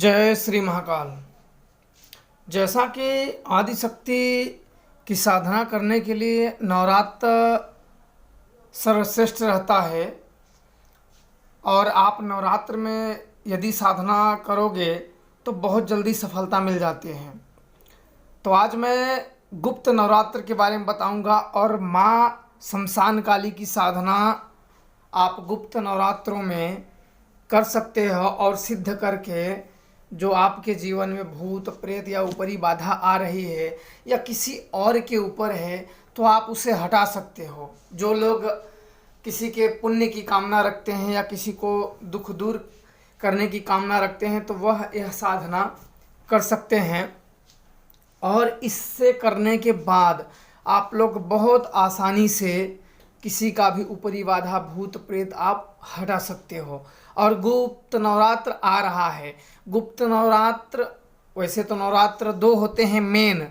जय श्री महाकाल। जैसा कि आदिशक्ति की साधना करने के लिए नवरात्र सर्वश्रेष्ठ रहता है और आप नवरात्र में यदि साधना करोगे तो बहुत जल्दी सफलता मिल जाती है। तो आज मैं गुप्त नवरात्र के बारे में बताऊंगा और माँ शमशान काली की साधना आप गुप्त नवरात्रों में कर सकते हो और सिद्ध करके जो आपके जीवन में भूत प्रेत या ऊपरी बाधा आ रही है या किसी और के ऊपर है तो आप उसे हटा सकते हो। जो लोग किसी के पुण्य की कामना रखते हैं या किसी को दुख दूर करने की कामना रखते हैं तो वह यह साधना कर सकते हैं और इससे करने के बाद आप लोग बहुत आसानी से किसी का भी ऊपरी बाधा भूत प्रेत आप हटा सकते हो। और गुप्त नवरात्र आ रहा है। गुप्त नवरात्र वैसे तो नवरात्र दो होते हैं मेन,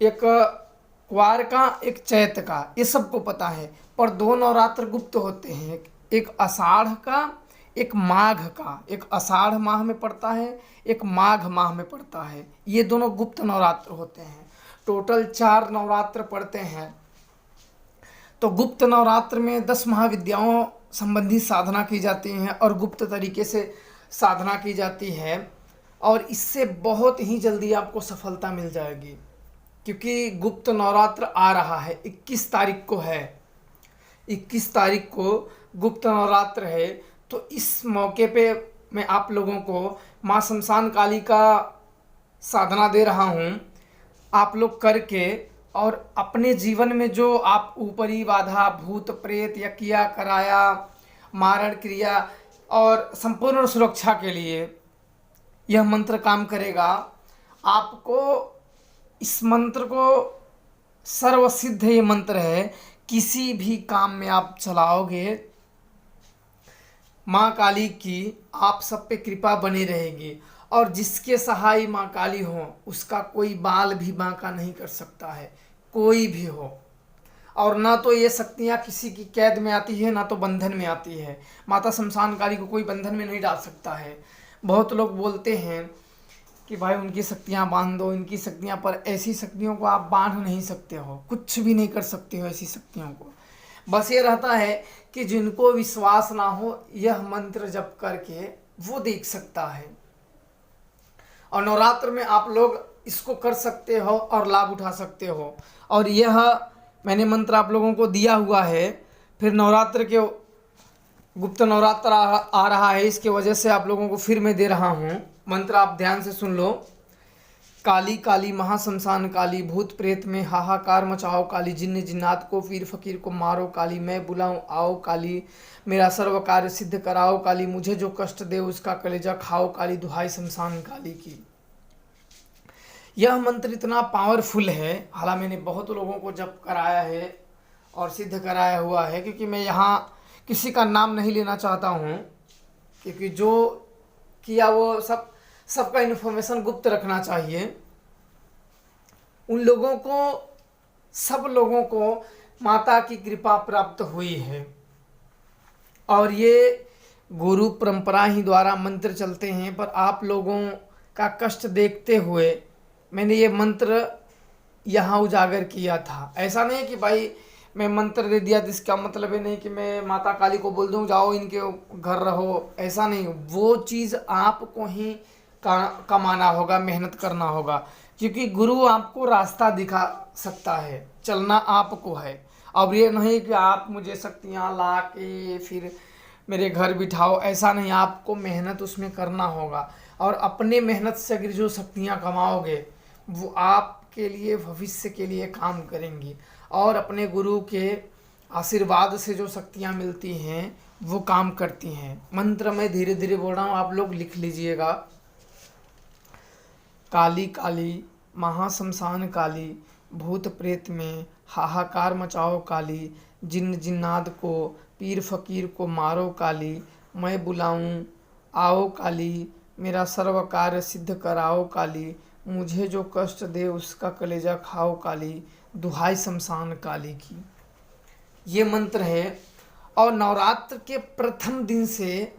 एक क्वार का एक चैत का, ये सबको पता है। पर दो नवरात्र गुप्त होते हैं, एक आषाढ़ का एक माघ का। एक आषाढ़ माह में पड़ता है, एक माघ माह में पड़ता है। ये दोनों गुप्त नवरात्र होते हैं। टोटल 4 नवरात्र पड़ते हैं। तो गुप्त नवरात्र में 10 महाविद्याओं संबंधी साधना की जाती है और गुप्त तरीके से साधना की जाती है और इससे बहुत ही जल्दी आपको सफलता मिल जाएगी। क्योंकि गुप्त नवरात्र आ रहा है, 21 तारीख को है। 21 तारीख को गुप्त नवरात्र है। तो इस मौके पे मैं आप लोगों को माँ शमशान काली का साधना दे रहा हूँ। आप लोग करके और अपने जीवन में जो आप ऊपरी बाधा भूत प्रेत या किया कराया मारण क्रिया और संपूर्ण सुरक्षा के लिए यह मंत्र काम करेगा। आपको इस मंत्र को सर्वसिद्ध ये मंत्र है, किसी भी काम में आप चलाओगे माँ काली की आप सब पे कृपा बनी रहेगी। और जिसके सहाय माँ काली हो उसका कोई बाल भी बांका नहीं कर सकता है, कोई भी हो। और ना तो ये शक्तियाँ किसी की कैद में आती है ना तो बंधन में आती है। माता शमशान काली को कोई बंधन में नहीं डाल सकता है। बहुत लोग बोलते हैं कि भाई उनकी शक्तियाँ बांध दो, इनकी शक्तियाँ, पर ऐसी शक्तियों को आप बांध नहीं सकते हो, कुछ भी नहीं कर सकते हो ऐसी शक्तियों को। बस ये रहता है कि जिनको विश्वास ना हो यह मंत्र जप करके वो देख सकता है। और नवरात्र में आप लोग इसको कर सकते हो और लाभ उठा सकते हो। और यह मैंने मंत्र आप लोगों को दिया हुआ है। फिर नवरात्र के गुप्त नवरात्र आ रहा है, इसके वजह से आप लोगों को फिर मैं दे रहा हूँ मंत्र। आप ध्यान से सुन लो। काली काली महाशमशान काली, भूत प्रेत में हाहाकार मचाओ काली, जिन्न जिन्नात को पीर फकीर को मारो काली, मैं बुलाऊं आओ काली, मेरा सर्व कार्य सिद्ध कराओ काली, मुझे जो कष्ट दे उसका कलेजा खाओ काली, दुहाई शमशान काली की। यह मंत्र इतना पावरफुल है, हालांकि मैंने बहुत लोगों को जप कराया है और सिद्ध कराया हुआ है। क्योंकि मैं यहाँ किसी का नाम नहीं लेना चाहता हूँ, क्योंकि जो किया वो सबका इन्फॉर्मेशन गुप्त रखना चाहिए। उन लोगों को, सब लोगों को माता की कृपा प्राप्त हुई है और ये गुरु परंपरा ही द्वारा मंत्र चलते हैं। पर आप लोगों का कष्ट देखते हुए मैंने ये मंत्र यहाँ उजागर किया था। ऐसा नहीं कि भाई मैं मंत्र दे दिया तो इसका मतलब ये नहीं कि मैं माता काली को बोल दूँ जाओ इनके घर रहो, ऐसा नहीं। वो चीज़ आपको ही कमाना होगा, मेहनत करना होगा। क्योंकि गुरु आपको रास्ता दिखा सकता है, चलना आपको है। अब ये नहीं कि आप मुझे शक्तियाँ ला के फिर मेरे घर बिठाओ, ऐसा नहीं। आपको मेहनत उसमें करना होगा और अपने मेहनत से अगर जो शक्तियाँ कमाओगे वो आपके लिए भविष्य के लिए काम करेंगी। और अपने गुरु के आशीर्वाद से जो शक्तियाँ मिलती हैं वो काम करती हैं। मंत्र मैं धीरे धीरे बोल रहा हूँ, आप लोग लिख लीजिएगा। काली काली महाशमशान काली, भूत प्रेत में हाहाकार मचाओ काली, जिन्न जिन्नात को पीर फकीर को मारो काली, मैं बुलाऊं आओ काली, मेरा सर्व कार्य सिद्ध कराओ काली, मुझे जो कष्ट दे उसका कलेजा खाओ काली, दुहाई शमशान काली की। ये मंत्र है और नवरात्र के प्रथम दिन से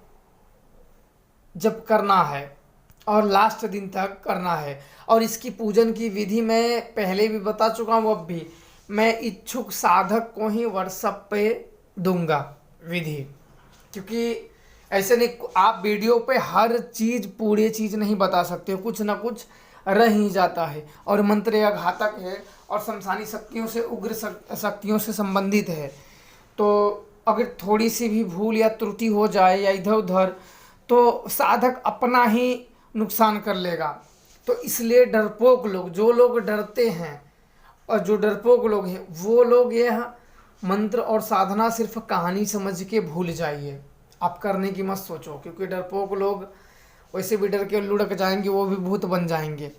जप करना है। और लास्ट दिन तक करना है। और इसकी पूजन की विधि मैं पहले भी बता चुका हूँ, अब भी मैं इच्छुक साधक को ही व्हाट्सएप पे दूंगा विधि, क्योंकि ऐसे नहीं आप वीडियो पे हर चीज़ पूरी चीज़ नहीं बता सकते हो, कुछ ना कुछ रह ही जाता है। और मंत्र यह घातक है और शमशानी शक्तियों से उग्र शक्तियों से संबंधित है, तो अगर थोड़ी सी भी भूल या त्रुटि हो जाए या इधर उधर तो साधक अपना ही नुकसान कर लेगा। तो इसलिए डरपोक लोग, जो लोग डरते हैं और जो डरपोक लोग हैं, वो लोग यह मंत्र और साधना सिर्फ कहानी समझ के भूल जाइए, आप करने की मत सोचो, क्योंकि डरपोक लोग वैसे भी डर के लुढ़क जाएंगे, वो भी भूत बन जाएंगे।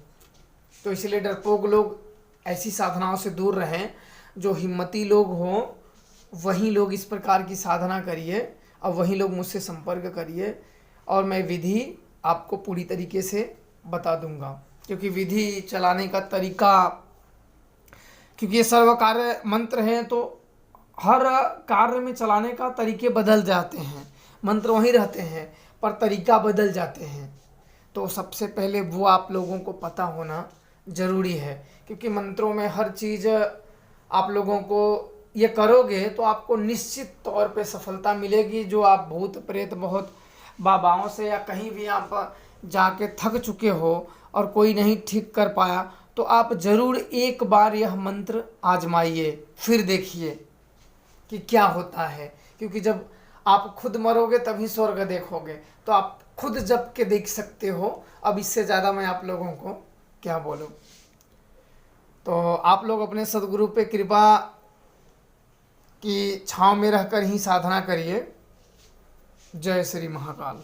तो इसलिए डरपोक लोग ऐसी साधनाओं से दूर रहें। जो हिम्मती लोग हों वही लोग इस प्रकार की साधना करिए और वही लोग मुझसे संपर्क करिए, और मैं विधि आपको पूरी तरीके से बता दूंगा। क्योंकि विधि चलाने का तरीका, क्योंकि ये सर्व कार्य मंत्र हैं तो हर कार्य में चलाने का तरीके बदल जाते हैं, मंत्र वहीं रहते हैं पर तरीका बदल जाते हैं। तो सबसे पहले वो आप लोगों को पता होना ज़रूरी है, क्योंकि मंत्रों में हर चीज़ आप लोगों को ये करोगे तो आपको निश्चित तौर पे सफलता मिलेगी। जो आप भूत प्रेत बहुत बाबाओं से या कहीं भी आप जाके थक चुके हो और कोई नहीं ठीक कर पाया, तो आप ज़रूर एक बार यह मंत्र आजमाइए, फिर देखिए कि क्या होता है। क्योंकि जब आप खुद मरोगे तभी स्वर्ग देखोगे, तो आप खुद जब के देख सकते हो। अब इससे ज़्यादा मैं आप लोगों को क्या बोलूं। तो आप लोग अपने सदगुरु पे कृपा की छांव में रहकर ही साधना करिए। जय श्री महाकाल।